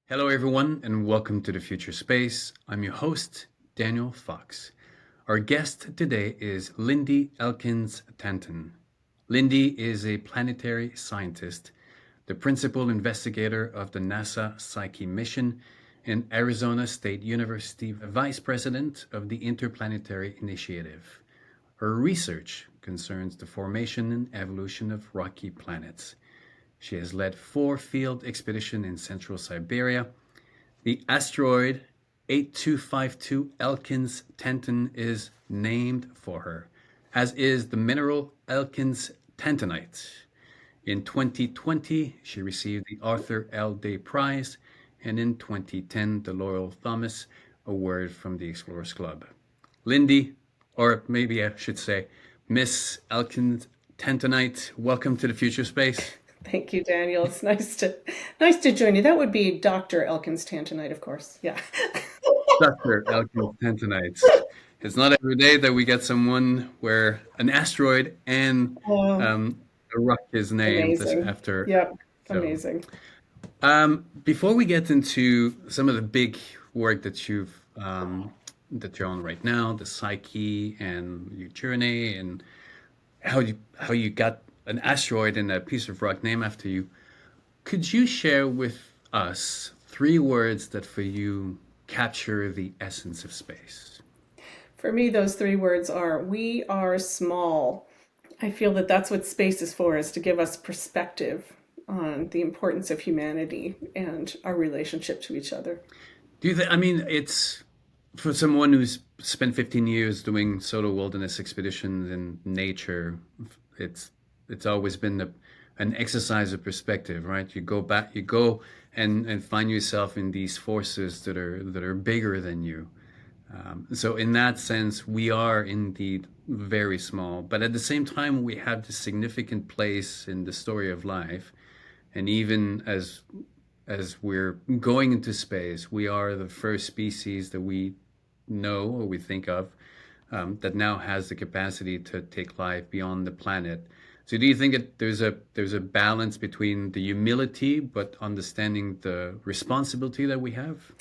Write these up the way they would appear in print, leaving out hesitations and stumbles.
Hello, everyone, and welcome to the Future Space. I'm your host, Daniel Fox. Our guest today is Lindy Elkins-Tanton. Lindy is a planetary scientist, the principal investigator of the NASA Psyche mission, and Arizona State University vice president of the Interplanetary Initiative. Her research concerns the formation and evolution of rocky planets. She has led 4 field expeditions in central Siberia. The asteroid 8252 Elkins-Tanton is named for her, as is the mineral elkinstantonite. In 2020, she received the Arthur L. Day Prize, and in 2010, the Lowell Thomas Award from the Explorers Club. Lindy, or maybe I should say Miss Elkins-Tantonite, welcome to the Future Space. Thank you, Daniel. It's nice to join you. That would be Dr. Elkins-Tantonite, of course. Yeah. Dr. Elkins-Tantonite. It's not every day that we get someone where an asteroid and Oh, a rock is named amazing. after. Yep. So, Amazing. before we get into some of the big work that you're on right now, the Psyche and your journey, and how you got an asteroid and a piece of rock named after you, could you share with us 3 words that for you capture the essence of space? For me, those 3 words are we are small. I feel that that's what space is for, is to give us perspective on the importance of humanity and our relationship to each other. Do you think, I mean, it's for someone who's spent 15 years doing solo wilderness expeditions in nature, it's it's always been an exercise of perspective, right? You go back, you go and find yourself in these forces that are bigger than you. So in that sense, we are indeed very small, but at the same time, we have this significant place in the story of life. And even as we're going into space, we are the first species that we know or we think of that now has the capacity to take life beyond the planet. So do you think that there's a balance between the humility but understanding the responsibility that we have?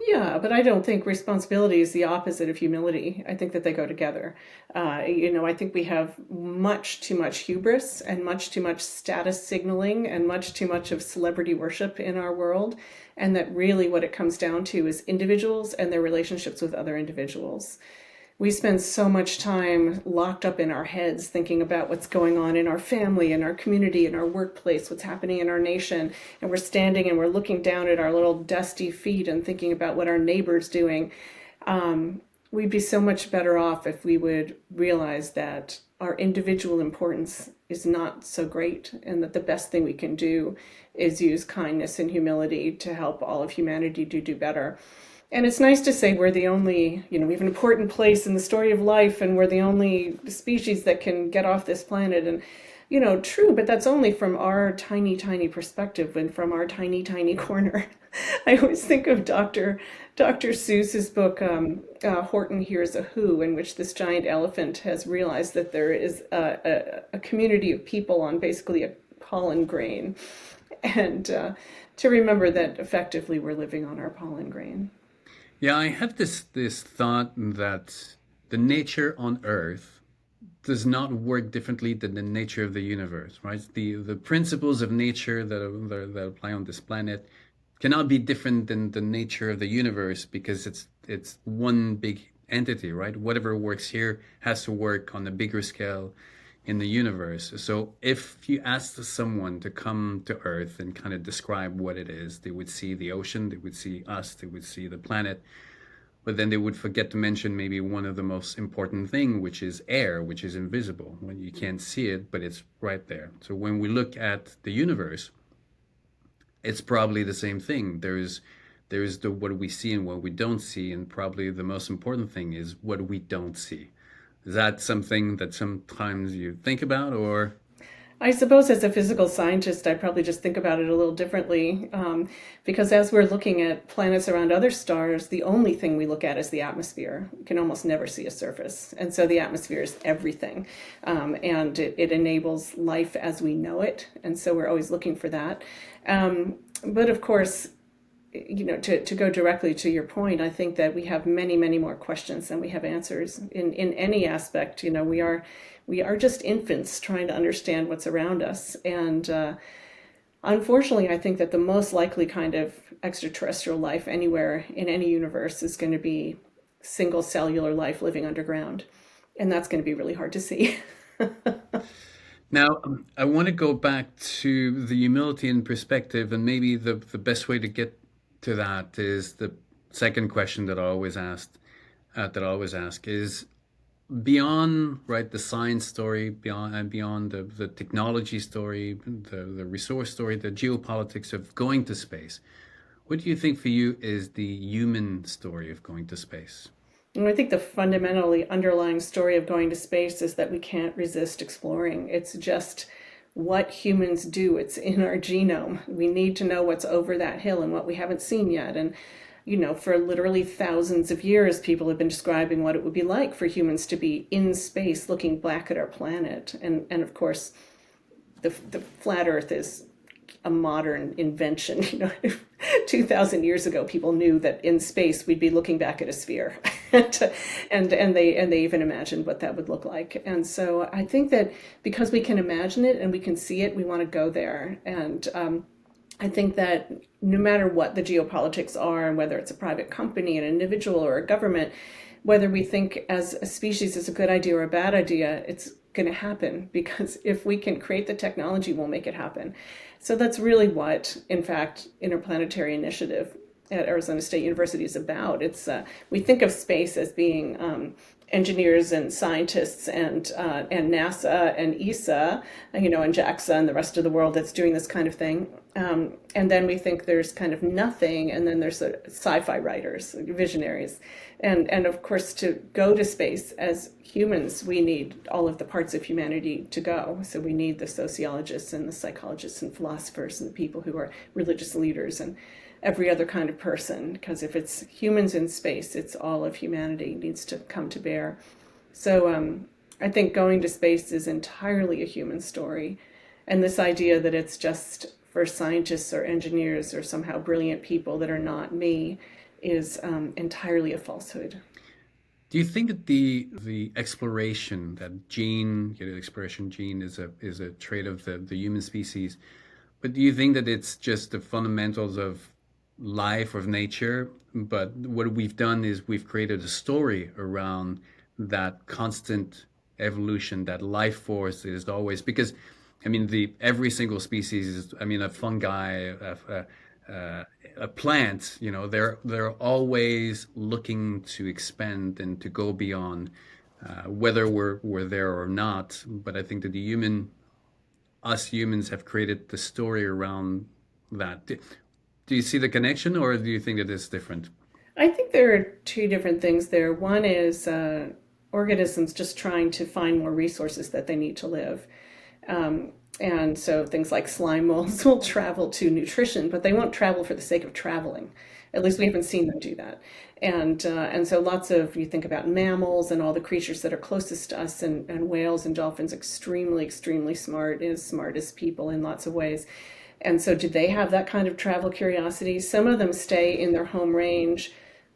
Yeah, but I don't think responsibility is the opposite of humility. I think that they go together. I think we have much too much hubris and much too much status signaling and much too much of celebrity worship in our world. And that really what it comes down to is individuals and their relationships with other individuals. We spend so much time locked up in our heads thinking about what's going on in our family, in our community, in our workplace, what's happening in our nation. And we're standing and we're looking down at our little dusty feet and thinking about what our neighbor's doing. We'd be so much better off if we would realize that our individual importance is not so great, and that the best thing we can do is use kindness and humility to help all of humanity to do better. And it's nice to say we're the only, we have an important place in the story of life, and we're the only species that can get off this planet. And, true, but that's only from our tiny, tiny perspective and from our tiny, tiny corner. I always think of Dr. Seuss's book, Horton Hears a Who, in which this giant elephant has realized that there is a community of people on basically a pollen grain. And to remember that effectively we're living on our pollen grain. Yeah, I have this thought that the nature on Earth does not work differently than the nature of the universe, right? The principles of nature that apply on this planet cannot be different than the nature of the universe because it's one big entity, right? Whatever works here has to work on a bigger scale in the universe. So if you ask someone to come to Earth and kind of describe what it is, they would see the ocean, they would see us, they would see the planet, but then they would forget to mention maybe one of the most important thing, which is air, which is invisible when you can't see it, but it's right there. So when we look at the universe, it's probably the same thing. There's the what we see and what we don't see, and probably the most important thing is what we don't see. Is that something that sometimes you think about, or I suppose as a physical scientist, I probably just think about it a little differently, because as we're looking at planets around other stars, the only thing we look at is the atmosphere. You can almost never see a surface. And so the atmosphere is everything. And it enables life as we know it. And so we're always looking for that. But of course, to go directly to your point, I think that we have many, many more questions than we have answers in any aspect. We are just infants trying to understand what's around us. And unfortunately, I think that the most likely kind of extraterrestrial life anywhere in any universe is going to be single cellular life living underground. And that's going to be really hard to see. Now, I want to go back to the humility and perspective, and maybe the best way to get to that is the second question that I always ask is beyond, right, the science story, beyond the technology story, the resource story, the geopolitics of going to space. What do you think for you is the human story of going to space? And I think the fundamentally underlying story of going to space is that we can't resist exploring. It's just what humans do. It's in our genome. We need to know what's over that hill and what we haven't seen yet. And for literally thousands of years, people have been describing what it would be like for humans to be in space looking back at our planet. And of course, the flat Earth is a modern invention. 2,000 years ago, people knew that in space we'd be looking back at a sphere, and they even imagined what that would look like. And so I think that because we can imagine it and we can see it, we want to go there. And I think that no matter what the geopolitics are, and whether it's a private company, an individual, or a government, whether we think as a species it's a good idea or a bad idea, it's going to happen, because if we can create the technology, we'll make it happen. So that's really what, in fact, Interplanetary Initiative at Arizona State University is about. It's we think of space as being engineers and scientists and NASA and ESA, and JAXA and the rest of the world that's doing this kind of thing. And then we think there's kind of nothing, and then there's sci-fi writers, visionaries. And of course, to go to space as humans, we need all of the parts of humanity to go. So we need the sociologists and the psychologists and philosophers and the people who are religious leaders and every other kind of person, because if it's humans in space, it's all of humanity needs to come to bear. So I think going to space is entirely a human story. And this idea that it's just for scientists or engineers or somehow brilliant people that are not me is entirely a falsehood. Do you think that the exploration, that gene, the exploration gene, is a trait of the human species? But do you think that it's just the fundamentals of life, of nature? But what we've done is we've created a story around that constant evolution, that life force is always, because I mean the every single species is, I mean, a fungi, a plant, they're always looking to expand and to go beyond, whether we're there or not. But I think that us humans have created the story around that. Do you see the connection, or do you think that it's different? I think there are two different things there. One is organisms just trying to find more resources that they need to live. And so things like slime molds will travel to nutrition, but they won't travel for the sake of traveling. At least we haven't seen them do that. And so lots of, you think about mammals and all the creatures that are closest to us, and whales and dolphins, extremely, extremely smart, as smart as people in lots of ways. And so do they have that kind of travel curiosity? Some of them stay in their home range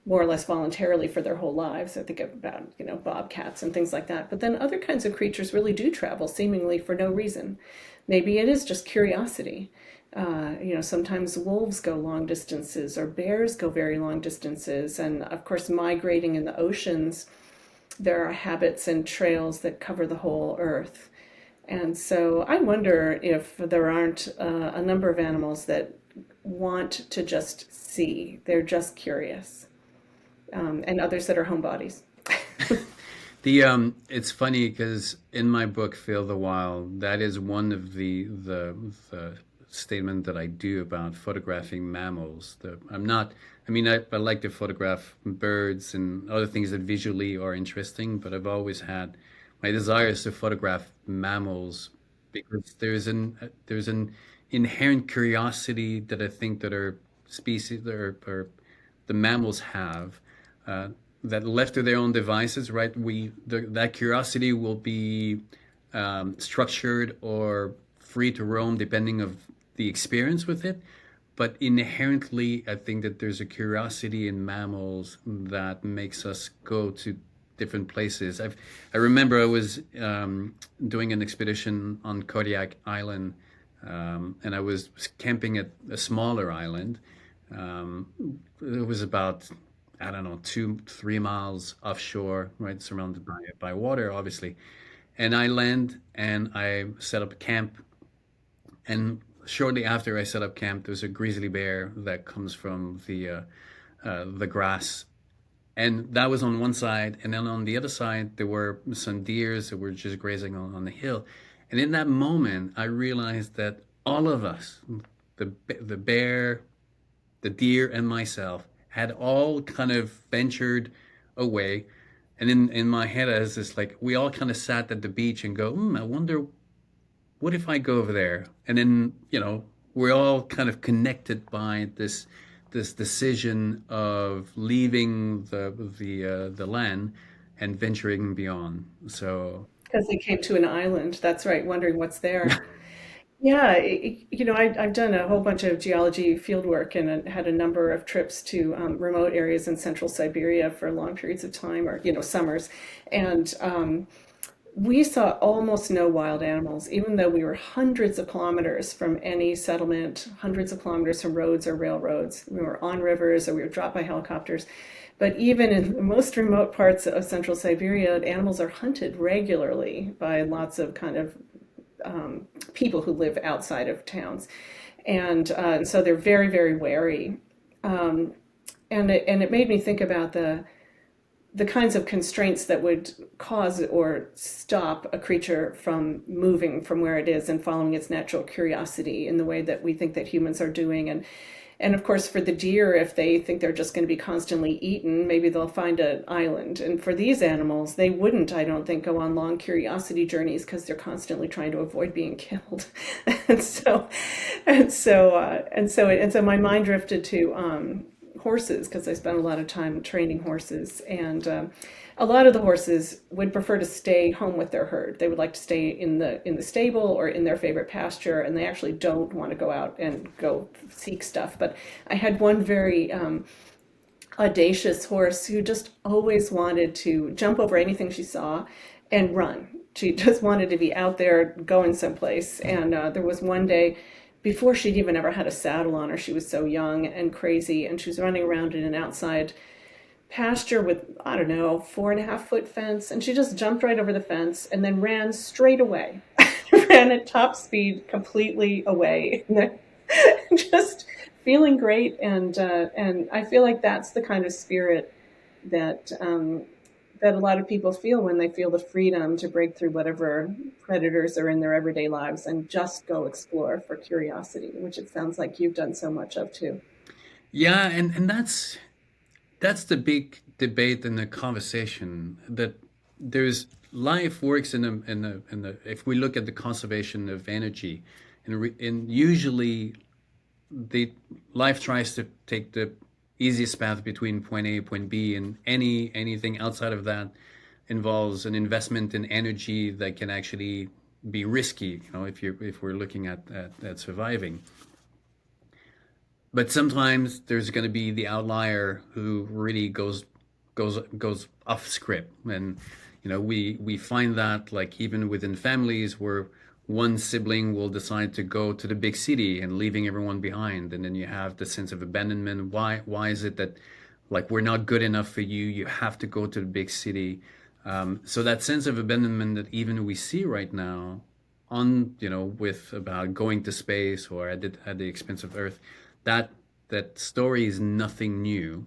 more or less voluntarily for their whole lives. I think about, bobcats and things like that. But then other kinds of creatures really do travel seemingly for no reason. Maybe it is just curiosity. Sometimes wolves go long distances or bears go very long distances. And of course, migrating in the oceans, there are habits and trails that cover the whole earth. And so I wonder if there aren't a number of animals that want to just see. They're just curious. And others that are homebodies. It's funny because in my book Feel the Wild, that is one of the statement that I do about photographing mammals. I'm not. I mean, I like to photograph birds and other things that visually are interesting, but I've always had my desire is to photograph mammals because there's an inherent curiosity that I think that our species or the mammals have, uh, that left to their own devices, right? That curiosity will be structured or free to roam depending of the experience with it. but inherently, I think that there's a curiosity in mammals that makes us go to different places. I remember I was doing an expedition on Kodiak Island, and I was camping at a smaller island. Um, it was about, I don't know, 3 miles offshore, right, surrounded by water, obviously. And I land and I set up camp, and shortly after I set up camp, there's a grizzly bear that comes from the grass, and that was on one side, and then on the other side there were some deers that were just grazing on the hill. And in that moment, I realized that all of us, the bear, the deer, and myself, had all kind of ventured away. And in my head, I was just like, we all kind of sat at the beach and go, I wonder, what if I go over there? And then, we're all kind of connected by this decision of leaving the land and venturing beyond. So Because they came to an island. That's right, wondering what's there. Yeah, I've done a whole bunch of geology field work and had a number of trips to remote areas in central Siberia for long periods of time, or summers, and we saw almost no wild animals, even though we were hundreds of kilometers from any settlement, hundreds of kilometers from roads or railroads. We were on rivers or we were dropped by helicopters. But even in the most remote parts of central Siberia, animals are hunted regularly by lots of kind of people who live outside of towns. And so they're very, very wary. Um, and it made me think about the kinds of constraints that would cause or stop a creature from moving from where it is and following its natural curiosity in the way that we think that humans are doing. And of course, for the deer, if they think they're just going to be constantly eaten, maybe they'll find an island. And for these animals, they wouldn't, I don't think, go on long curiosity journeys because they're constantly trying to avoid being killed. and so, and so my mind drifted to horses because I spent a lot of time training horses, and a lot of the horses would prefer to stay home with their herd. They would like to stay in the stable or in their favorite pasture, and they actually don't want to go out and go seek stuff. But I had one very audacious horse who just always wanted to jump over anything she saw and run. She just wanted to be out there going someplace. And there was one day before she'd even ever had a saddle on her, she was so young and crazy, and she was running around in an outside pasture with, I don't know, 4.5 foot fence, and she just jumped right over the fence and then ran straight away. Ran at top speed completely away. Just feeling great, and I feel like that's the kind of spirit that that a lot of people feel when they feel the freedom to break through whatever predators are in their everyday lives and just go explore for curiosity, which it sounds like you've done so much of too. yeah, and that's the big debate in the conversation, that there's life works in the if we look at the conservation of energy, and usually the life tries to take the easiest path between point A and point B, and anything outside of that involves an investment in energy that can actually be risky, if we're looking at surviving. But sometimes there's going to be the outlier who really goes off script, and we find that, like, even within families where one sibling will decide to go to the big city and leaving everyone behind, and then you have the sense of abandonment. Why is it that, like, we're not good enough for you, you have to go to the big city? So that sense of abandonment that even we see right now, on with about going to space or at the expense of Earth, that that story is nothing new.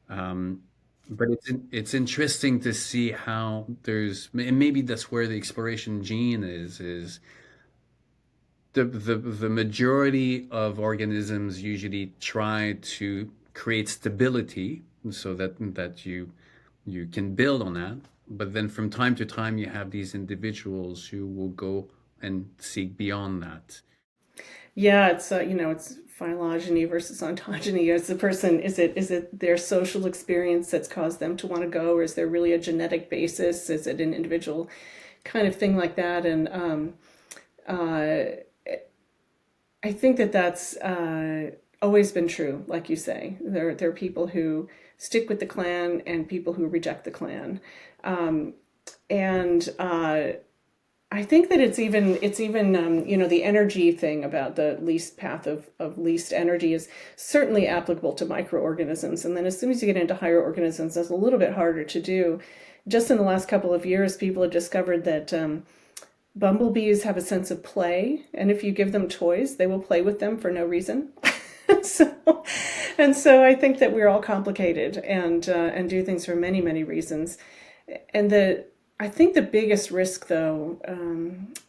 Um, but it's interesting to see how and maybe that's where the exploration gene is the majority of organisms usually try to create stability so that you can build on that. But then from time to time, you have these individuals who will go and seek beyond that. Yeah, it's phylogeny versus ontogeny. Is it their social experience that's caused them to want to go, or is there really a genetic basis? Is it an individual kind of thing like that? And uh, I think that that's always been true, like you say. There are people who stick with the clan and people who reject the clan. And I think that it's even the energy thing about the least path of least energy is certainly applicable to microorganisms. And then as soon as you get into higher organisms, that's a little bit harder to do. Just in the last couple of years, people have discovered that bumblebees have a sense of play, and if you give them toys, they will play with them for no reason. so, and so I think that we're all complicated and do things for many, many reasons. And I think the biggest risk, though,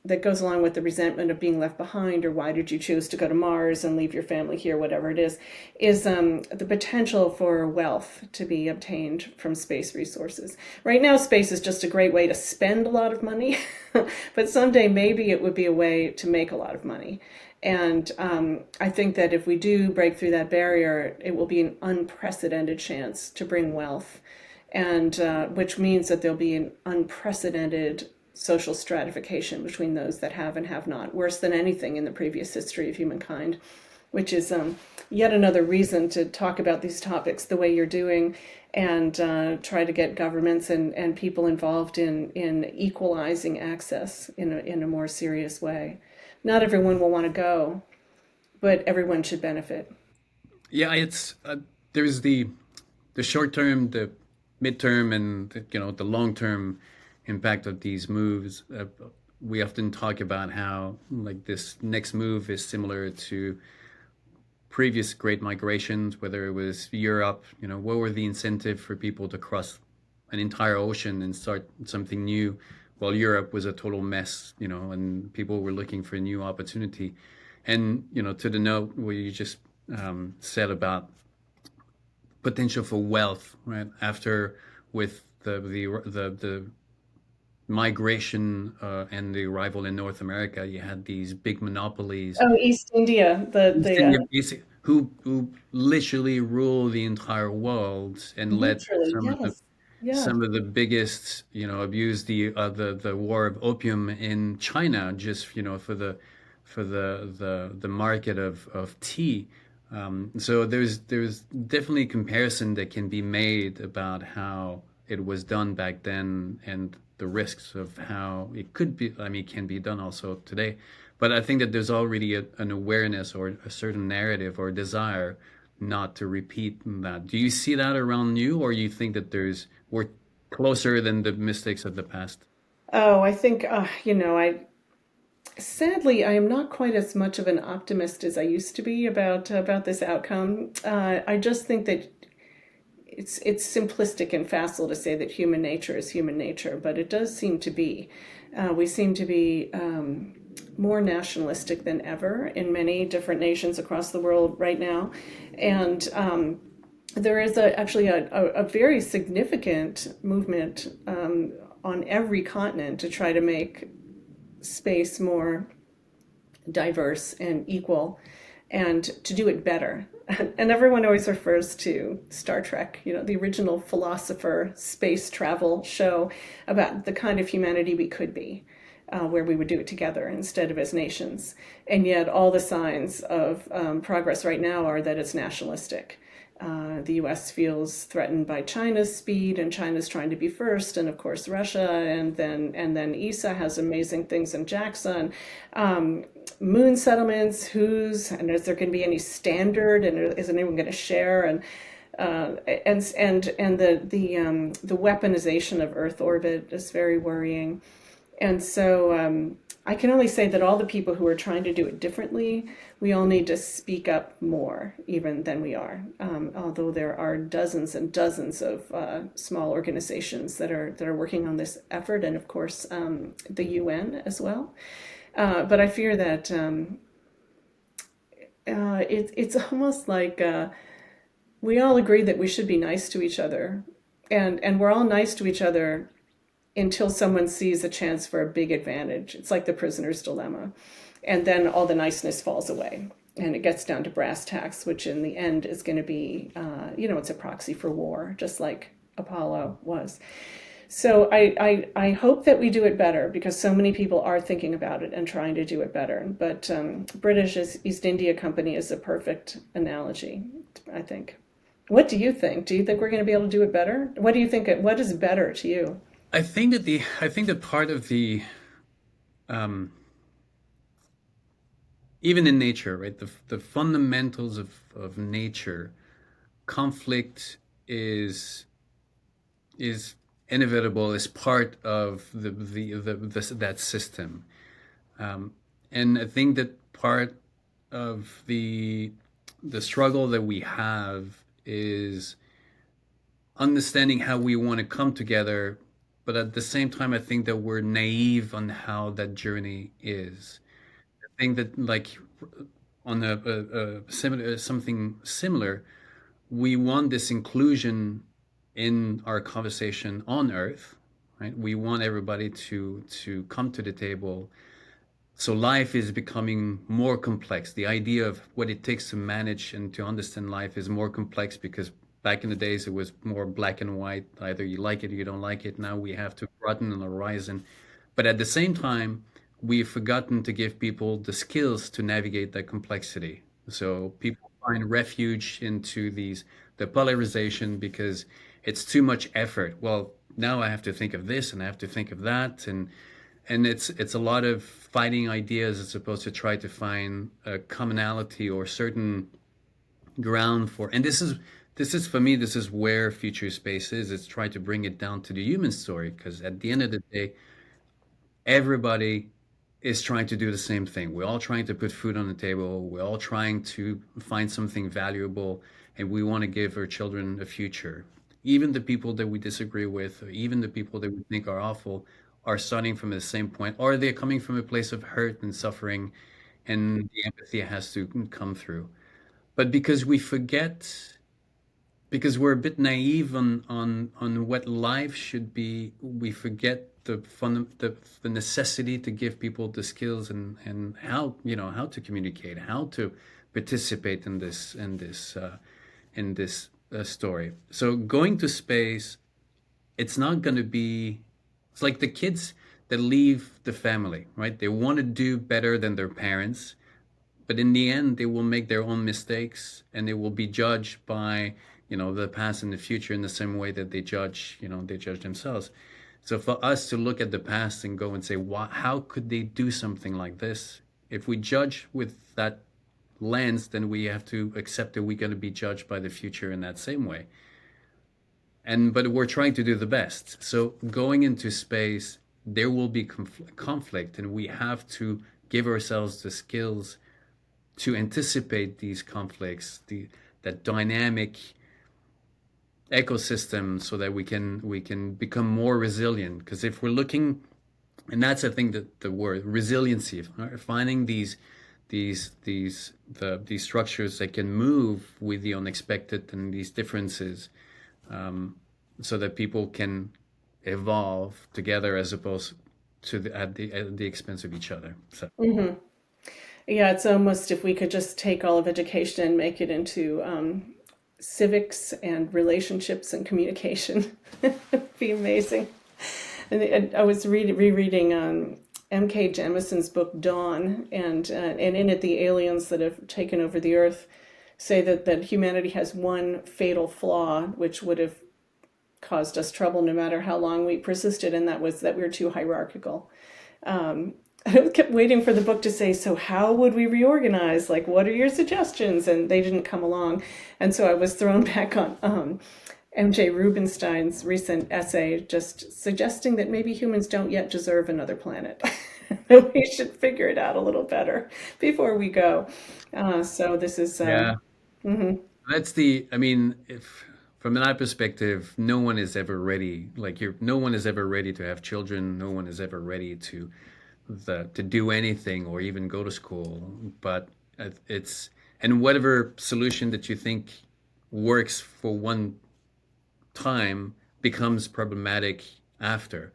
that goes along with the resentment of being left behind, or why did you choose to go to Mars and leave your family here, whatever it is the potential for wealth to be obtained from space resources. Right now, space is just a great way to spend a lot of money, but someday maybe it would be a way to make a lot of money. And I think that if we do break through that barrier, it will be an unprecedented chance to bring wealth, and which means that there'll be an unprecedented social stratification between those that have and have not, worse than anything in the previous history of humankind, which is yet another reason to talk about these topics the way you're doing, and try to get governments and people involved in equalizing access in a more serious way. Not everyone will want to go, but everyone should benefit. Yeah, it's there's the short term, the midterm, and the long term impact of these moves. We often talk about how like this next move is similar to previous great migrations, whether it was Europe. What were the incentive for people to cross an entire ocean and start something new? Well, Europe was a total mess, and people were looking for a new opportunity. And to the note what you just said about potential for wealth, right? After with the migration and the arrival in North America, you had these big monopolies, Oh, East India, East India basic, who literally rule the entire world and let literally, yes, yeah. some of the biggest, abuse the war of opium in China, just for the market of tea. So there's definitely comparison that can be made about how it was done back then and the risks of how it could be. I mean, can be done also today. But I think that there's already an awareness or a certain narrative or desire not to repeat that. Do you see that around you, or you think that we're closer than the mistakes of the past? Oh, I think I sadly I am not quite as much of an optimist as I used to be about this outcome. I just think that it's simplistic and facile to say that human nature is human nature, but it does seem to be. We seem to be more nationalistic than ever in many different nations across the world right now, and there is actually a very significant movement on every continent to try to make space more diverse and equal, and to do it better. And everyone always refers to Star Trek, the original philosopher space travel show about the kind of humanity we could be, where we would do it together instead of as nations. And yet, all the signs of progress right now are that it's nationalistic. The US feels threatened by China's speed, and China's trying to be first, and of course Russia, and then ESA has amazing things in JAXA, and moon settlements. And is there going to be any standard, and is anyone going to share? And the weaponization of Earth orbit is very worrying. And so I can only say that all the people who are trying to do it differently, we all need to speak up more even than we are. Although there are dozens and dozens of small organizations that are working on this effort, and of course the UN as well. But I fear that it's almost like we all agree that we should be nice to each other, and we're all nice to each other until someone sees a chance for a big advantage. It's like the prisoner's dilemma. And then all the niceness falls away. And it gets down to brass tacks, which in the end is going to be, it's a proxy for war, just like Apollo was. So I hope that we do it better because so many people are thinking about it and trying to do it better. But British East India Company is a perfect analogy, I think. What do you think? Do you think we're going to be able to do it better? What do you think? What is better to you? I think that part of the um, even in nature, right? The fundamentals of nature, conflict is is inevitable, is part of that system. Um, and I think that part of the struggle that we have is understanding how we want to come together, but at the same time, I think that we're naive on how that journey is. I think that like on a similar something similar, we want this inclusion in our conversation on Earth, right? We want everybody to come to the table. So life is becoming more complex. The idea of what it takes to manage and to understand life is more complex because back in the days it was more black and white. Either you like it or you don't like it. Now we have to broaden the horizon. But at the same time, we've forgotten to give people the skills to navigate that complexity. So people find refuge into the polarization because it's too much effort. Well, now I have to think of this and I have to think of that, and it's a lot of fighting ideas as opposed to try to find a commonality or certain ground for. And this is for me, this is where future space is. It's trying to bring it down to the human story because at the end of the day, everybody is trying to do the same thing. We're all trying to put food on the table. We're all trying to find something valuable, and we want to give our children a future. Even the people that we disagree with, or even the people that we think are awful, are starting from the same point, or they're coming from a place of hurt and suffering, and the empathy has to come through. But because we forget, because we're a bit naive on what life should be, we forget the necessity to give people the skills and how how to communicate, how to participate in this story. So going to space, it's not going to be. It's like the kids that leave the family, right? They want to do better than their parents, but in the end they will make their own mistakes and they will be judged by the past and the future in the same way that they judge themselves. So for us to look at the past and go and say, how could they do something like this? If we judge with that lens, then we have to accept that we're going to be judged by the future in that same way. And but we're trying to do the best. So going into space, there will be conflict, and we have to give ourselves the skills to anticipate these conflicts, that dynamic ecosystem, so that we can become more resilient. Because if we're looking, and that's I think that the word resiliency, finding these structures that can move with the unexpected and these differences, so that people can evolve together as opposed to at the expense of each other. So Hmm. Yeah, it's almost if we could just take all of education and make it into civics and relationships and communication. It'd be amazing. And I was rereading M.K. Jemisin's book Dawn, and in it the aliens that have taken over the Earth say that humanity has one fatal flaw, which would have caused us trouble no matter how long we persisted, and that was that we were too hierarchical. I kept waiting for the book to say, so how would we reorganize? Like, what are your suggestions? And they didn't come along. And so I was thrown back on MJ Rubinstein's recent essay, just suggesting that maybe humans don't yet deserve another planet. That we should figure it out a little better before we go. So this is, yeah, mhm. I mean, if from my perspective, no one is ever ready. Like no one is ever ready to have children. No one is ever ready to do anything or even go to school. But it's and whatever solution that you think works for one time becomes problematic after,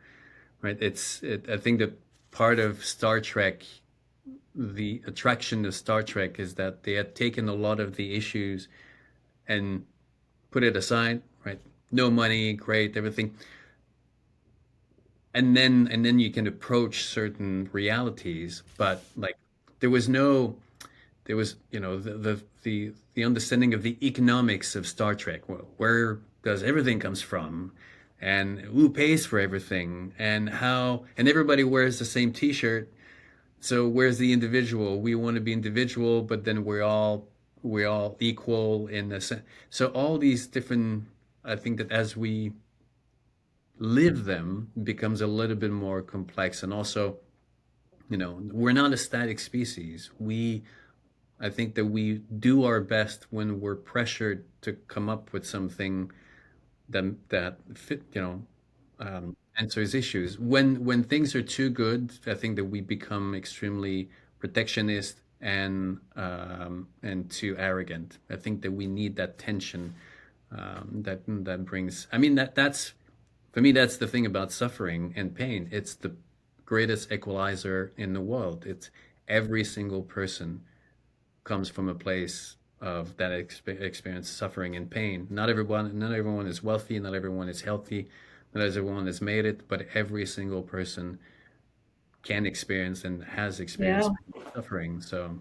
right? I think that part of Star Trek, the attraction of Star Trek is that they had taken a lot of the issues and put it aside, right? No money, great, everything. and then you can approach certain realities, but like there was no there was the understanding of the economics of Star Trek. Well, where does everything comes from, and who pays for everything, and how, and everybody wears the same T-shirt. So where's the individual? We want to be individual, but then we're all equal in a sense. So all these different, I think that as we live them becomes a little bit more complex, and also, we're not a static species. I think that we do our best when we're pressured to come up with something that fit, answers issues. When things are too good, I think that we become extremely protectionist and too arrogant. I think that we need that tension, that brings. I mean, that's for me. That's the thing about suffering and pain. It's the greatest equalizer in the world. It's every single person comes from a place of that experience suffering and pain. Not everyone is wealthy, not everyone is healthy, not everyone has made it, but every single person can experience and has Yeah. experienced suffering. So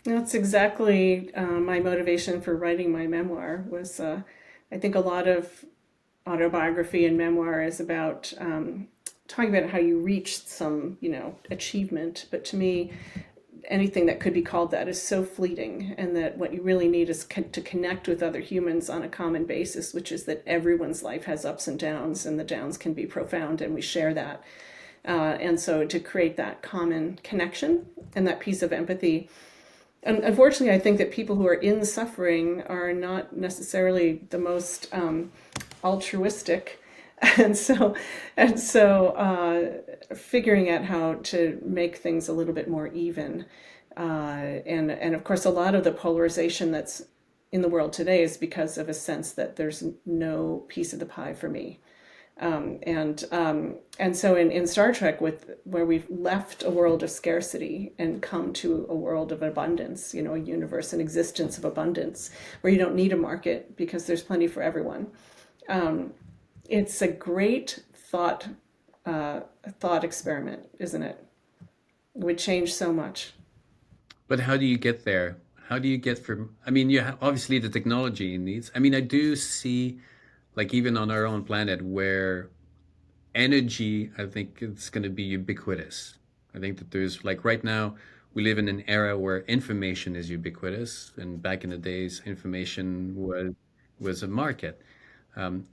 That's exactly my motivation for writing my memoir was I think a lot of autobiography and memoir is about talking about how you reached some, achievement. But to me, anything that could be called that is so fleeting, and that what you really need is to connect with other humans on a common basis, which is that everyone's life has ups and downs, and the downs can be profound, and we share that. And so to create that common connection and that piece of empathy. And unfortunately, I think that people who are in suffering are not necessarily the most altruistic, and figuring out how to make things a little bit more even, and of course, a lot of the polarization that's in the world today is because of a sense that there's no piece of the pie for me. And so in Star Trek, with where we've left a world of scarcity and come to a world of abundance, a universe, an existence of abundance, where you don't need a market because there's plenty for everyone. It's a great thought experiment, isn't it? It would change so much. but how do you get there? How do you get from, I mean, you have obviously the technology needs. I mean, I do see, like, even on our own planet, where energy, I think it's going to be ubiquitous. I think that there's, like, right now, we live in an era where information is ubiquitous, and back in the days, information was a market.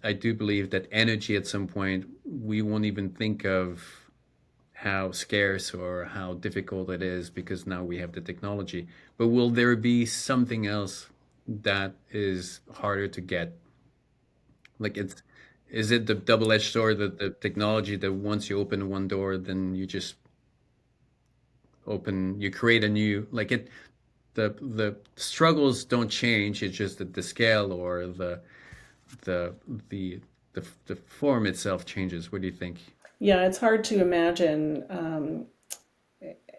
I do believe that energy at some point we won't even think of how scarce or how difficult it is because now we have the technology. But will there be something else that is harder to get? Like, is it the double-edged sword, that the technology that once you open one door, then you create a new, like, the struggles don't change. It's just that the scale or the the the form itself changes. What do you think? Yeah, it's hard to imagine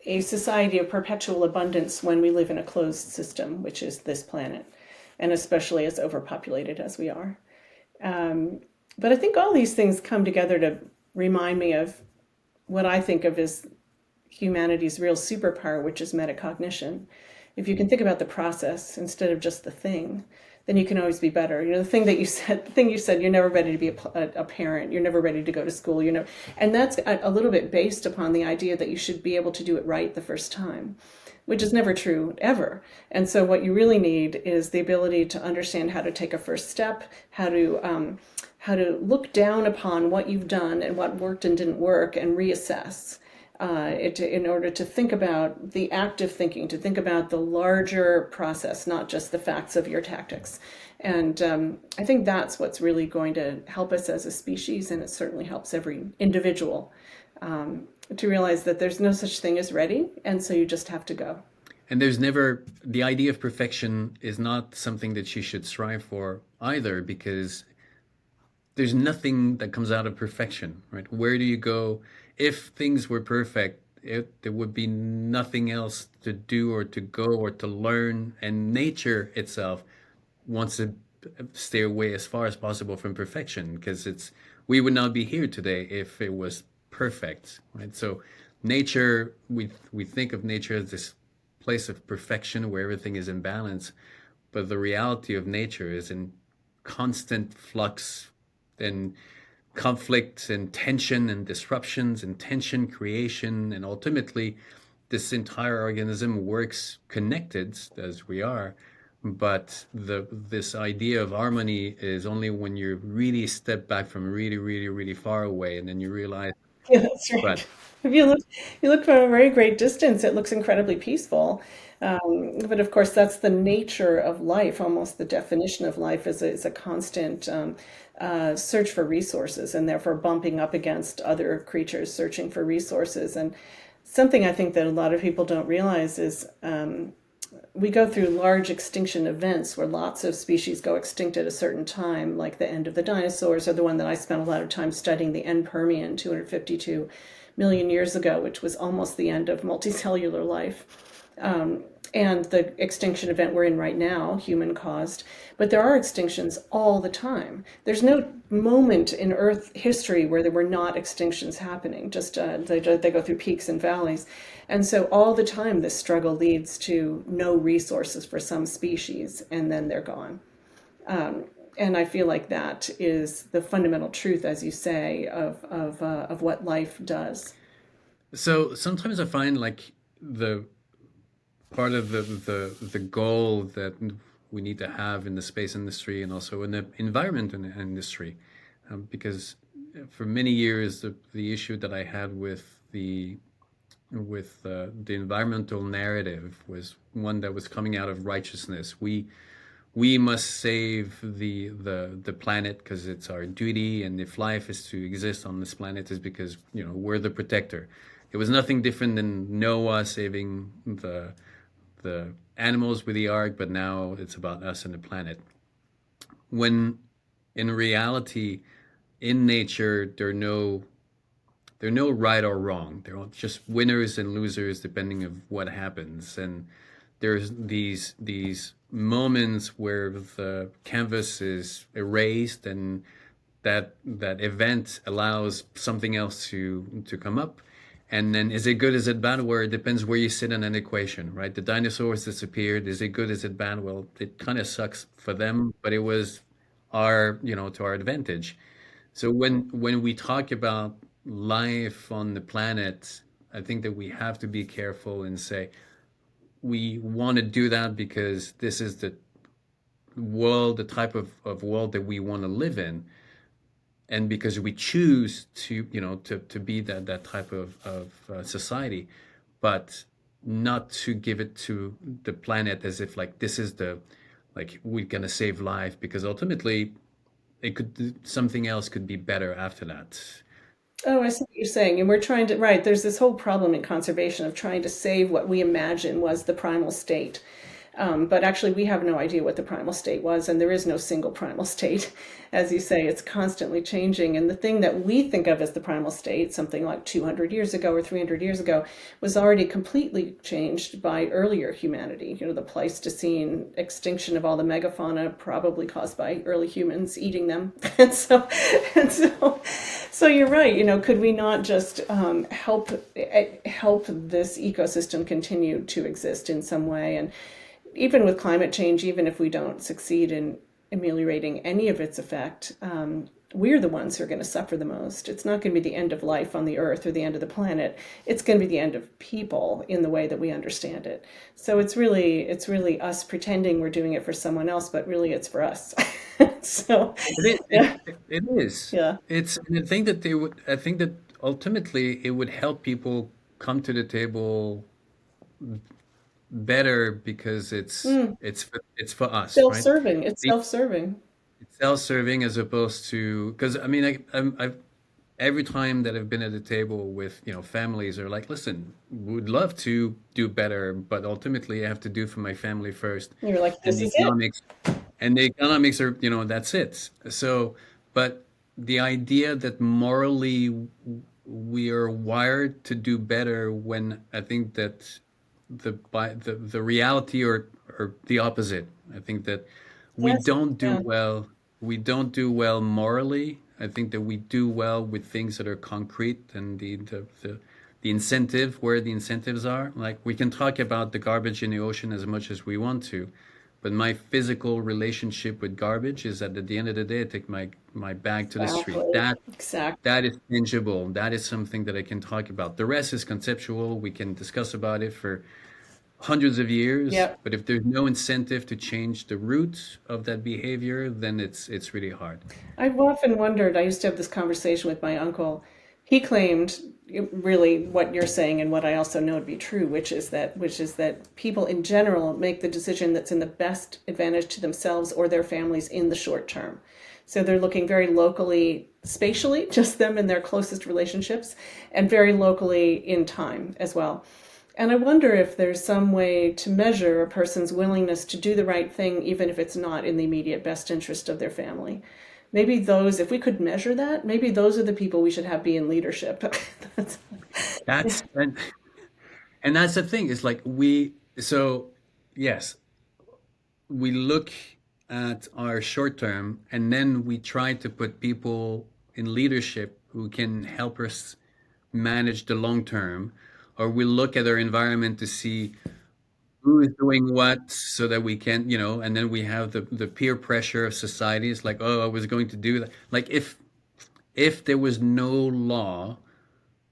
a society of perpetual abundance when we live in a closed system, which is this planet, and especially as overpopulated as we are. But I think all these things come together to remind me of what I think of as humanity's real superpower, which is metacognition. If you can think about the process instead of just the thing, then you can always be better. The thing you said, you're never ready to be a parent, you're never ready to go to school, and that's a little bit based upon the idea that you should be able to do it right the first time, which is never true ever. And so what you really need is the ability to understand how to take a first step, how to look down upon what you've done and what worked and didn't work, and reassess. In order to think about the active thinking, to think about the larger process, not just the facts of your tactics. And I think that's what's really going to help us as a species, and it certainly helps every individual to realize that there's no such thing as ready, and so you just have to go. And there's never, the idea of perfection is not something that she should strive for either, because there's nothing that comes out of perfection, right? Where do you go? If things were perfect, there would be nothing else to do or to go or to learn. And nature itself wants to stay away as far as possible from perfection, because we would not be here today if it was perfect, right? So nature, we think of nature as this place of perfection where everything is in balance, but the reality of nature is in constant flux and conflict and tension and disruptions and tension creation, and ultimately this entire organism works connected as we are, but this idea of harmony is only when you really step back from really really really far away, and then you realize. Yeah, that's But right. If you look from a very great distance, it looks incredibly peaceful. But of course, that's the nature of life. Almost the definition of life is a constant search for resources, and therefore bumping up against other creatures searching for resources. And something I think that a lot of people don't realize is we go through large extinction events where lots of species go extinct at a certain time, like the end of the dinosaurs, or the one that I spent a lot of time studying, the end Permian, 252 million years ago, which was almost the end of multicellular life. And the extinction event we're in right now, human caused. But there are extinctions all the time. There's no moment in Earth history where there were not extinctions happening. Just they go through peaks and valleys. And so all the time, this struggle leads to no resources for some species, and then they're gone. And I feel like that is the fundamental truth, as you say, of what life does. so sometimes I find like the part of the goal that we need to have in the space industry and also in the environment industry, because for many years the issue that I had with the environmental narrative was one that was coming out of righteousness. We must save the planet because it's our duty, and if life is to exist on this planet is because we're the protector. It was nothing different than Noah saving the animals with the ark, but now it's about us and the planet. When in reality, in nature, there are no right or wrong. There are just winners and losers depending of what happens. And there's these moments where the canvas is erased, and that event allows something else to come up. And then is it good, is it bad? Where it depends where you sit in an equation, right? The dinosaurs disappeared. Is it good, is it bad? Well, it kind of sucks for them, but it was to our advantage. So when we talk about life on the planet, I think that we have to be careful and say we want to do that because this is the world, the type of world that we want to live in, and because we choose to be that type of society, but not to give it to the planet as if like this is the like we're gonna save life, because ultimately it could something else could be better after that. Oh, I see what you're saying. And we're trying to, right, there's this whole problem in conservation of trying to save what we imagine was the primal state. But actually, we have no idea what the primal state was, and there is no single primal state. As you say, it's constantly changing. And the thing that we think of as the primal state, something like 200 years ago or 300 years ago, was already completely changed by earlier humanity. The Pleistocene extinction of all the megafauna, probably caused by early humans eating them. And so you're right. Could we not just help this ecosystem continue to exist in some way? And even with climate change, even if we don't succeed in ameliorating any of its effect, we're the ones who are going to suffer the most. It's not going to be the end of life on the earth or the end of the planet. It's going to be the end of people in the way that we understand it. So it's really us pretending we're doing it for someone else, but really it's for us. So It is. yeah, It is. yeah. It's. And I think that they would. I think that ultimately it would help people come to the table better because Mm, it's for us, right? self-serving. It's The self-serving. It's self-serving as opposed to, because I mean I've every time that I've been at a table with families are like, listen, we would love to do better, but ultimately I have to do for my family first, You're like, and this is it. the economics are that's it. So, but the idea that morally we are wired to do better, when I think that the reality or the opposite. I think that we Yes. don't do Yeah. well. we don't do well morally. I think that we do well with things that are concrete and the incentive, where the incentives are. Like we can talk about the garbage in the ocean as much as we want to, but my physical relationship with garbage is that at the end of the day, I take my bag to the street. Exactly. Exactly. That is tangible. That is something that I can talk about. The rest is conceptual. We can discuss about it for hundreds of years, Yep. but if there's no incentive to change the root of that behavior, then it's really hard. I've often wondered, I used to have this conversation with my uncle. He claimed really what you're saying and what I also know to be true, which is that people in general make the decision that's in the best advantage to themselves or their families in the short term. So they're looking very locally, spatially, just them and their closest relationships, and very locally in time as well. And I wonder if there's some way to measure a person's willingness to do the right thing, even if it's not in the immediate best interest of their family. Maybe those, if we could measure that, maybe those are the people we should have be in leadership. That's, That's and that's the thing. It's like so yes, we look at our short term and then we try to put people in leadership who can help us manage the long term, or we look at our environment to see who is doing what so that we can, and then we have the peer pressure of society. It's like, oh, I was going to do that. Like if there was no law,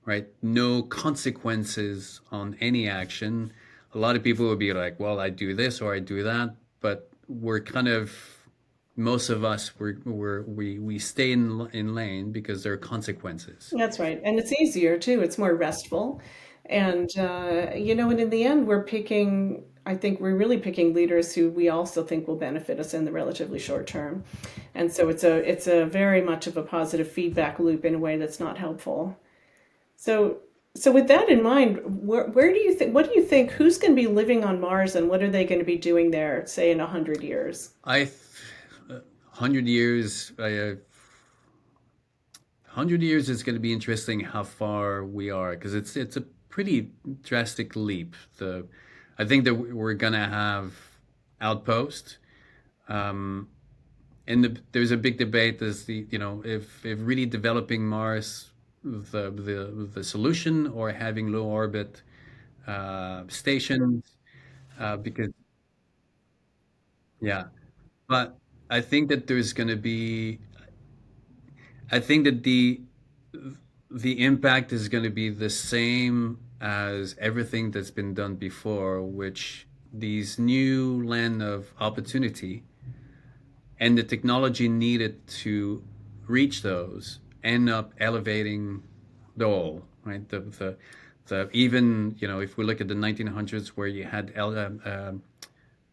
right, no consequences on any action, a lot of people would be like, well, I do this or I do that. But we're kind of, most of us, we stay in lane because there are consequences. that's right. And it's easier too. It's more restful. And, and in the end, I think we're really picking leaders who we also think will benefit us in the relatively short term. And so it's a very much of a positive feedback loop in a way that's not helpful. So, so with that in mind, where do you think, what do you think, who's going to be living on Mars and what are they going to be doing there, say in 100 years? 100 years, 100 years is going to be interesting how far we are because it's a pretty drastic leap. I think that we're going to have outposts. Um, and there's a big debate as if really developing Mars the solution or having low orbit stations because yeah, but I think that there's going to be I think that the impact is going to be the same as everything that's been done before, which these new land of opportunity and the technology needed to reach those end up elevating the whole, right? The even if we look at the 1900s where you had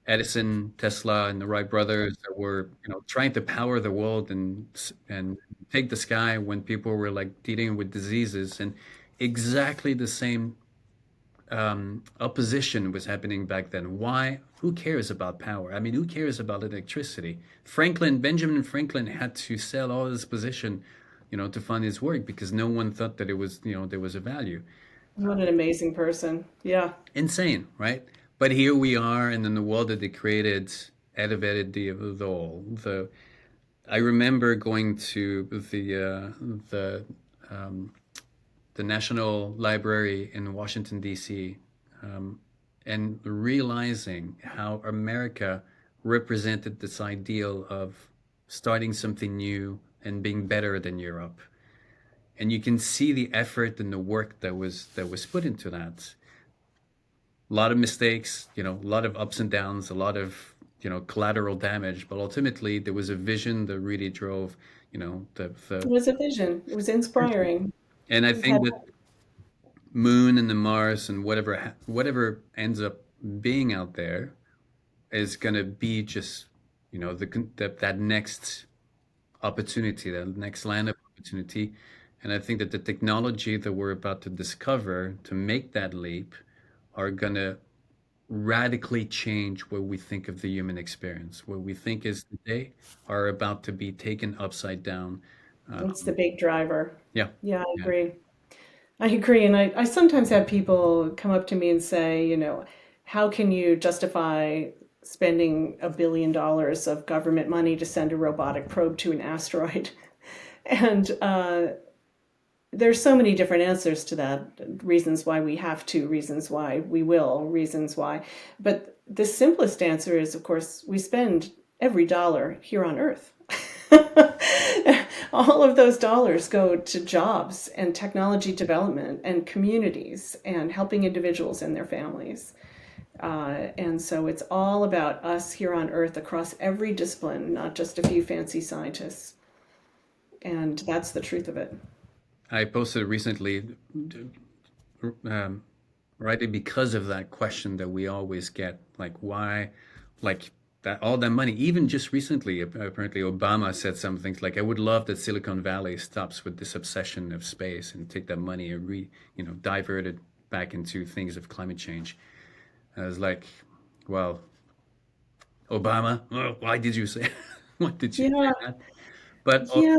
Edison, Tesla, and the Wright brothers that were trying to power the world and take the sky when people were like dealing with diseases, and exactly the same opposition was happening back then. Why? Who cares about power? I mean, who cares about electricity? Benjamin Franklin had to sell all his position, to fund his work because no one thought that it was, there was a value. What an amazing person. Yeah. Insane, right? But here we are, and in the world that they created, elevated the whole. I remember going to the um, the National Library in Washington D.C. Um, and realizing how America represented this ideal of starting something new and being better than Europe. And you can see the effort and the work that was put into that. A lot of mistakes, a lot of ups and downs, a lot of collateral damage, but ultimately there was a vision that really drove the It was a vision. It was inspiring. and I We've had think that Moon and the Mars and whatever ends up being out there is going to be just that next opportunity, that next land of opportunity. And I think that the technology that we're about to discover to make that leap are going to radically change what we think of the human experience. What we think is today are about to be taken upside down. Uh, It's the big driver. yeah, Yeah, I yeah. agree. I agree. And I sometimes have people come up to me and say, how can you justify spending $1 billion of government money to send a robotic probe to an asteroid. And there's so many different answers to that, reasons why we have to, reasons why we will, reasons why. But the simplest answer is, of course, we spend every dollar here on Earth. All of those dollars go to jobs and technology development and communities and helping individuals and their families. And so it's all about us here on Earth across every discipline, not just a few fancy scientists. And that's the truth of it. I posted recently, right, because of that question that we always get, like why, like that all that money. Even just recently, apparently Obama said some things like, "I would love that Silicon Valley stops with this obsession of space and take that money and divert it back into things of climate change." I was like, well, Obama, why did you say, why did you say Yeah, that? But yeah,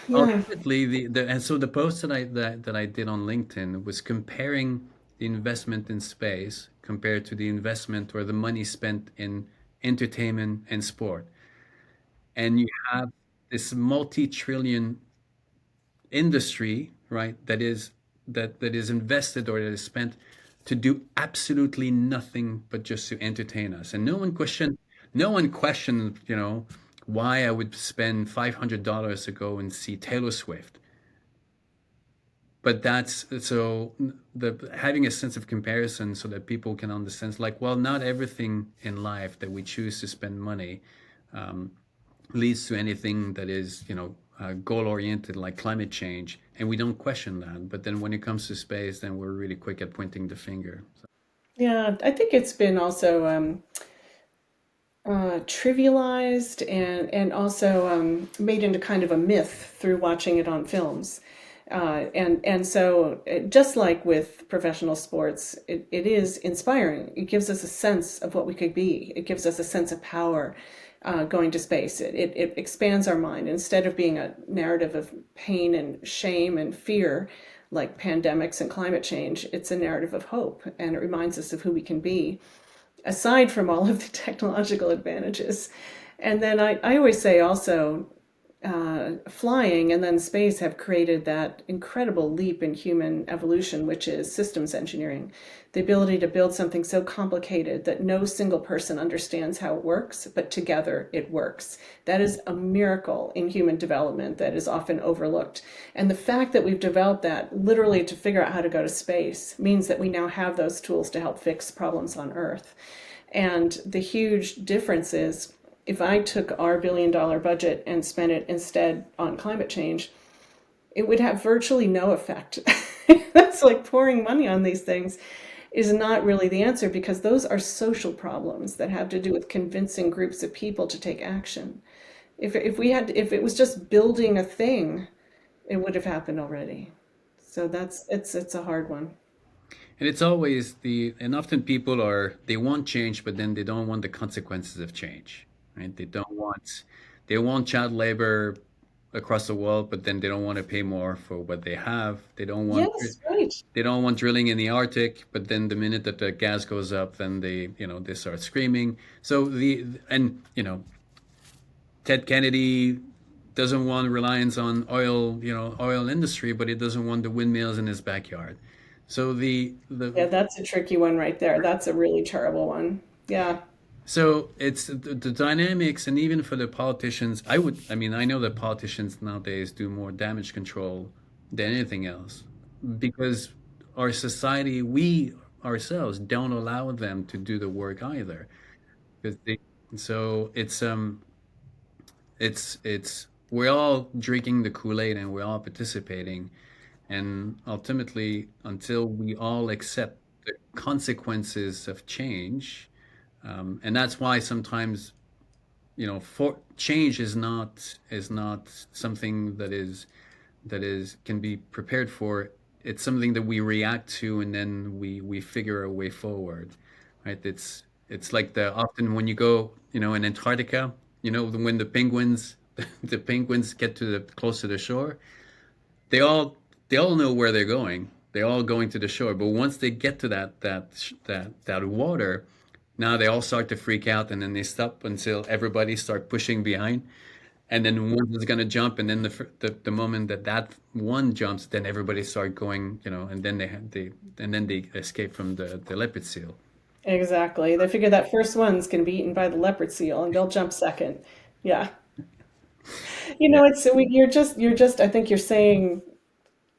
yeah. ultimately, and so the post that I did on LinkedIn was comparing the investment in space compared to the investment or the money spent in entertainment and sport. And you have this multi-trillion industry, right, that is invested or that is spent to do absolutely nothing but just to entertain us. And no one questioned, why I would spend $500 to go and see Taylor Swift. But that's so the having a sense of comparison so that people can understand, like, well, not everything in life that we choose to spend money leads to anything that is, goal oriented, like climate change, and we don't question that. But then when it comes to space, then we're really quick at pointing the finger. So, Yeah, I think it's been also trivialized and also made into kind of a myth through watching it on films. And so just like with professional sports, it is inspiring. It gives us a sense of what we could be. It gives us a sense of power going to space. It expands our mind instead of being a narrative of pain and shame and fear like pandemics and climate change. It's a narrative of hope, and it reminds us of who we can be aside from all of the technological advantages. And then I always say also, flying and then space have created that incredible leap in human evolution, which is systems engineering. The ability to build something so complicated that no single person understands how it works, but together it works. That is a miracle in human development that is often overlooked. And the fact that we've developed that literally to figure out how to go to space means that we now have those tools to help fix problems on Earth. And the huge difference is if I took our $1 billion budget and spent it instead on climate change, it would have virtually no effect. That's like pouring money on these things is not really the answer because those are social problems that have to do with convincing groups of people to take action. If it was just building a thing, it would have happened already. So it's a hard one. and it's always and often people they want change, but then they don't want the consequences of change, right? They want child labor across the world, but then they don't want to pay more for what they have. Yes, right. They don't want drilling in the Arctic, but then the minute that the gas goes up, then they start screaming. So Ted Kennedy doesn't want reliance on oil industry, but he doesn't want the windmills in his backyard. So Yeah, that's a tricky one right there. That's a really terrible one. Yeah. it's the dynamics, and even for the politicians, I mean, I know that politicians nowadays do more damage control than anything else because our society, we ourselves don't allow them to do the work either. Because so it's we're all drinking the Kool-Aid and we're all participating, and ultimately, until we all accept the consequences of change, and that's why sometimes for change is not something that is can be prepared for. It's something that we react to, and then we figure a way forward, right? It's like the often when you go, in Antarctica, when the penguins get to the close to the shore, they all they all know where they're going. They're all going to the shore, but once they get to that water, Now they all start to freak out, and then they stop until everybody start pushing behind, and then one is gonna jump, and then the moment that that one jumps, then everybody start going, and then they escape from the leopard seal. Exactly. They figure that first one's going to be eaten by the leopard seal and they'll jump second. Yeah. Yeah. I think you're saying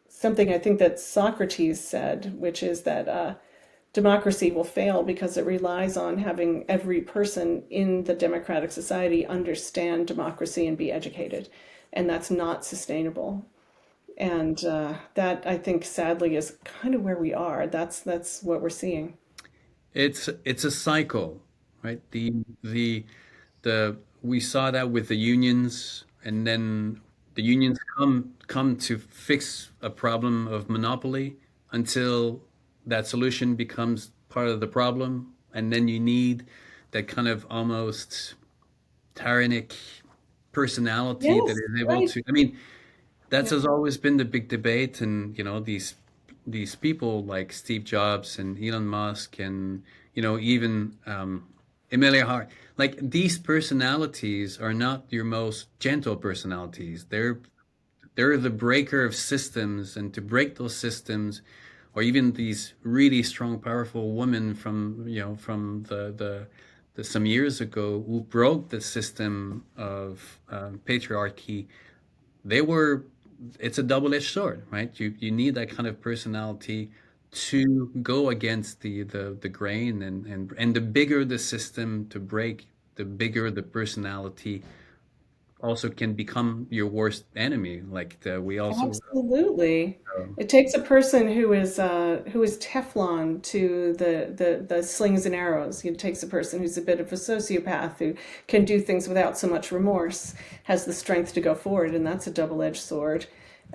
something I think that Socrates said, which is that democracy will fail because it relies on having every person in the democratic society understand democracy and be educated. And that's not sustainable. And that I think sadly is kind of where we are. That's what we're seeing. It's a cycle, right? The we saw that with the unions, and then the unions come to fix a problem of monopoly until that solution becomes part of the problem, and then you need that kind of almost tyrannic personality that Yes, is able right. to. I mean, that Yeah. has always been the big debate, and these people like Steve Jobs and Elon Musk, and even Emilia Hart. Like, these personalities are not your most gentle personalities. They're the breaker of systems, and to break those systems, or even these really strong, powerful women from the some years ago who broke the system of patriarchy. They were It's a double-edged sword, right? You need that kind of personality to go against the grain, and the bigger the system to break, the bigger the personality also can become your worst enemy. Like, we also Absolutely. It takes a person who is Teflon to the slings and arrows. It takes a person who's a bit of a sociopath who can do things without so much remorse, has the strength to go forward, and that's a double-edged sword.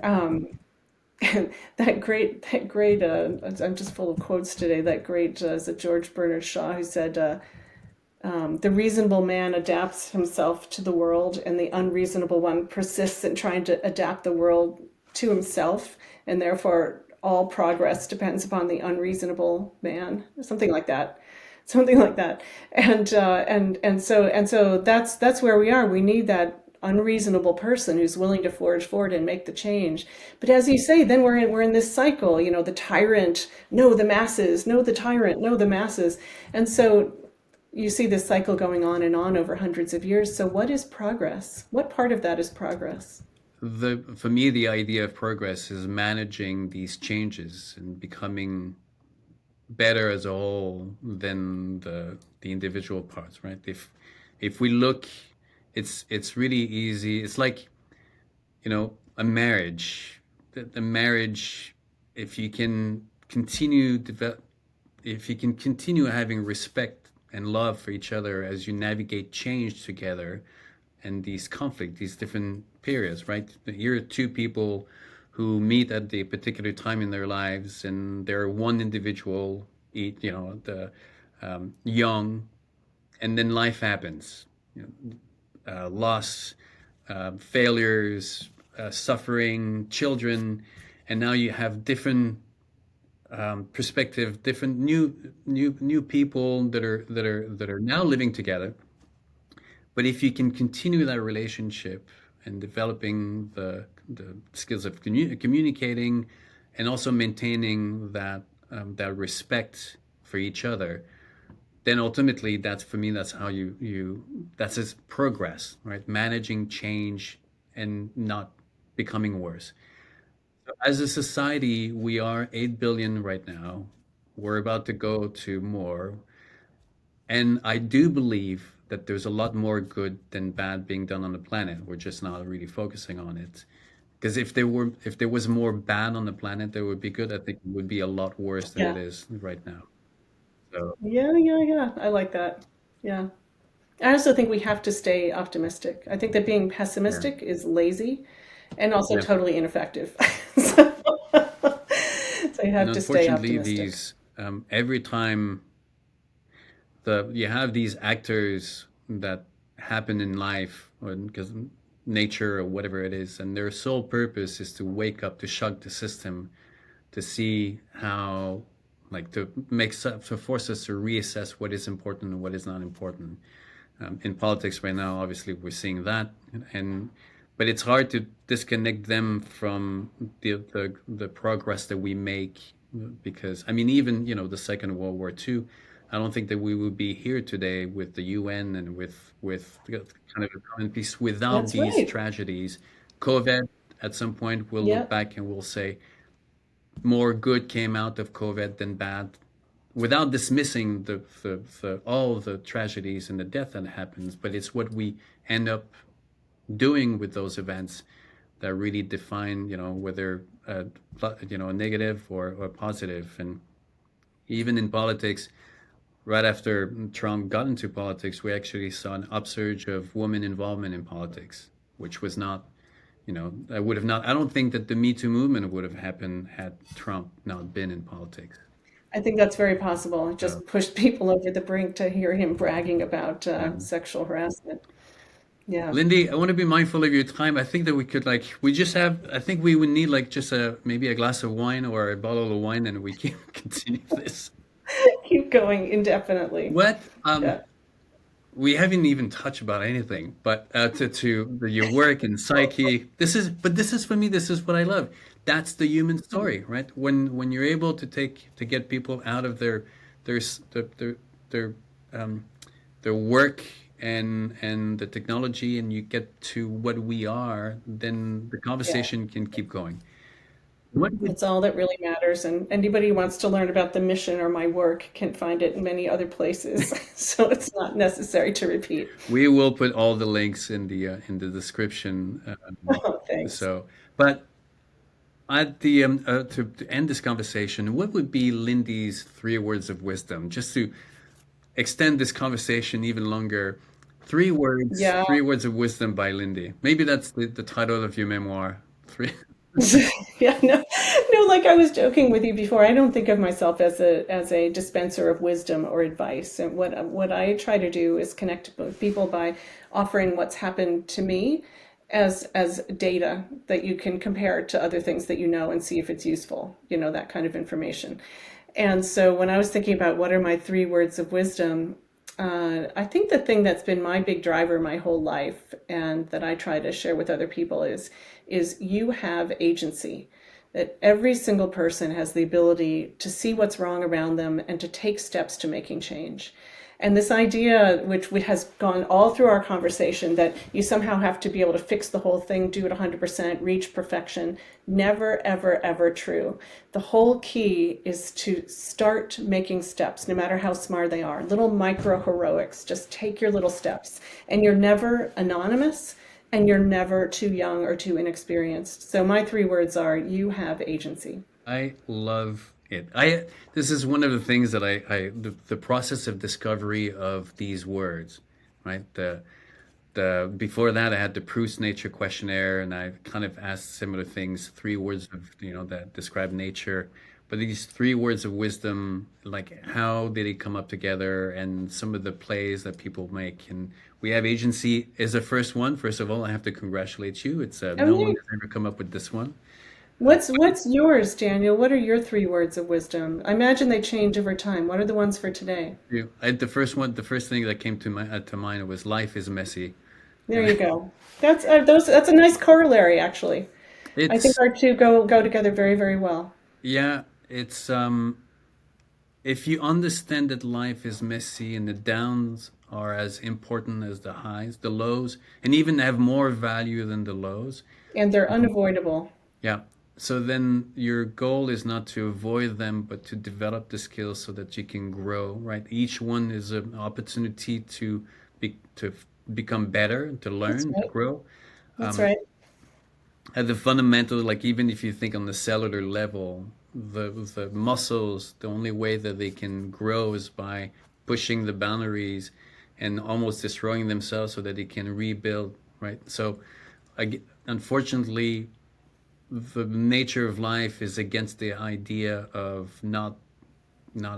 Um, I'm just full of quotes today. That great is it George Bernard Shaw who said, "The reasonable man adapts himself to the world, and the unreasonable one persists in trying to adapt the world to himself, and therefore all progress depends upon the unreasonable man," or something like that. Something like that. And so that's where we are. We need that unreasonable person who's willing to forge forward and make the change. But as you say, then we're in this cycle, the tyrant, no the masses, no the tyrant, no the masses. And so you see this cycle going on and on over hundreds of years. So what is progress? What part of that is progress? for me, the idea of progress is managing these changes and becoming better as a whole than the individual parts, right? If we look, it's really easy. It's like, a marriage. The marriage, if you can continue develop, if you can continue having respect and love for each other as you navigate change together, and these conflict, these different periods, right? Here are two people who meet at a particular time in their lives, and they're one individual, the young, and then life happens. Loss, failures, suffering, children, and now you have different perspective, different new people that are now living together. But if you can continue that relationship and developing the skills of communicating, and also maintaining that respect for each other, then ultimately, that's for me, that's how that's as progress, right? Managing change and not becoming worse. So as a society, we are 8 billion right now. We're about to go to more. And I do believe that there's a lot more good than bad being done on the planet. We're just not really focusing on it. Because if there was more bad on the planet, there would be good. I think it would be a lot worse than it Yeah. is right now. So Yeah, yeah, yeah. I like that. Yeah. I also think we have to stay optimistic. I think that being yeah, pessimistic is lazy and also yeah. totally ineffective. so, so you And have to stay unfortunately, optimistic. these every time you have these actors that happen in life, or because nature or whatever it is, and their sole purpose is to wake up, to shock the system, to see how like to force us to reassess what is important and what is not important. In politics right now, obviously, we're seeing that, and but it's hard to disconnect them from the progress that we make, because I mean, even the Second World War II, I don't think that we would be here today with the UN and with kind of a common peace without That's these right. tragedies. COVID, at some point, we'll look Yeah. back and we'll say more good came out of COVID than bad, without dismissing all the tragedies and the death that happens. But it's what we end up doing with those events that really define, whether negative or positive. And even in politics, right after Trump got into politics, we actually saw an upsurge of women involvement in politics, which was not, I would have not. I don't think that the Me Too movement would have happened had Trump not been in politics. I think that's very possible. It So, just pushed people over the brink to hear him bragging about yeah. sexual harassment. Yeah. Lindy, I want to be mindful of your time. I think that we could we just have, I think we would need like just maybe a glass of wine or a bottle of wine and we can continue this. Keep going indefinitely. What? Yeah. We haven't even touched about anything, but your work in psyche. This is for me. This is what I love. That's the human story, right? When you're able to get people out of their s- their um, their work and the technology, and you get to what we are, then the Yeah. conversation can keep going. What would It's all that really matters. And anybody who wants to learn about the mission or my work can find it in many other places. So it's not necessary to repeat. we will put all the links in the description. Oh, thanks. So, but at the to end this conversation, what would be Lindy's three words of wisdom, just to extend this conversation even longer? Yeah. Three words of wisdom by Lindy. Maybe that's the title of your memoir. Three. Yeah, no, no, like I was joking with you before, I don't think of myself as a dispenser of wisdom or advice. And what I try to do is connect with people by offering what's happened to me as data that you can compare to other things that you know and see if it's useful, that kind of information. And so when I was thinking about what are my three words of wisdom, I think the thing that's been my big driver my whole life and that I try to share with other people is you have agency. That every single person has the ability to see what's wrong around them and to take steps to making change. And this idea, which has gone all through our conversation, that you somehow have to be able to fix the whole thing, do it 100%, reach perfection, never, ever, ever true. The whole key is to start making steps, no matter how small they are, little micro heroics. Just take your little steps. And you're never anonymous and you're never too young or too inexperienced. So my three words are you have agency. I love it. I This is one of the things that the process of discovery of these words, right? The before that I had the Proust Nature Questionnaire, and I kind of asked similar things, three words of that describe nature. But these three words of wisdom, like how did it come up together, and some of the plays that people make, and we have agency is the first one. First of all, I have to congratulate you. It's Oh, no one yeah. has ever come up with this one. What's yours, Daniel? What are your three words of wisdom? I imagine they change over time. What are the ones for today? The first one, the first thing that came to mind was life is messy. There you go. That's a nice corollary, actually. I think It's our two go together very, very well. Yeah, it's if you understand that life is messy and the downs are as important as the highs, the lows, and even have more value than the lows. And they're unavoidable. Yeah. So then your goal is not to avoid them, but to develop the skills so that you can grow, right? Each one is an opportunity to become better, to That's learn, to right. grow. That's right. At the fundamental, like even if you think on the cellular level, the muscles, the only way that they can grow is by pushing the boundaries and almost destroying themselves so that they can rebuild, right? So, unfortunately, the nature of life is against the idea of not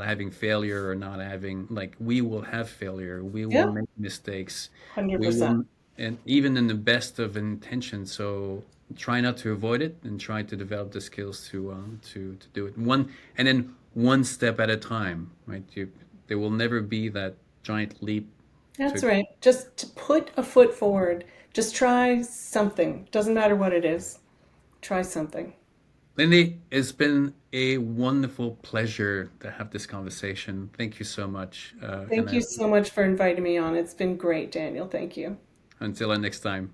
having failure, or not having, like, we will have failure, we will Yeah, make mistakes, we will 100%. and even in the best of intentions. So try not to avoid it, and try to develop the skills to do it one, and then one step at a time. Right? There will never be that giant leap That's to. right. Just to put a foot forward. Just try something. Doesn't matter what it is. Try something. Lindy, it's been a wonderful pleasure to have this conversation. Thank you so much, and Thank you so much for inviting me on. It's been great, Daniel. Thank you. until next time.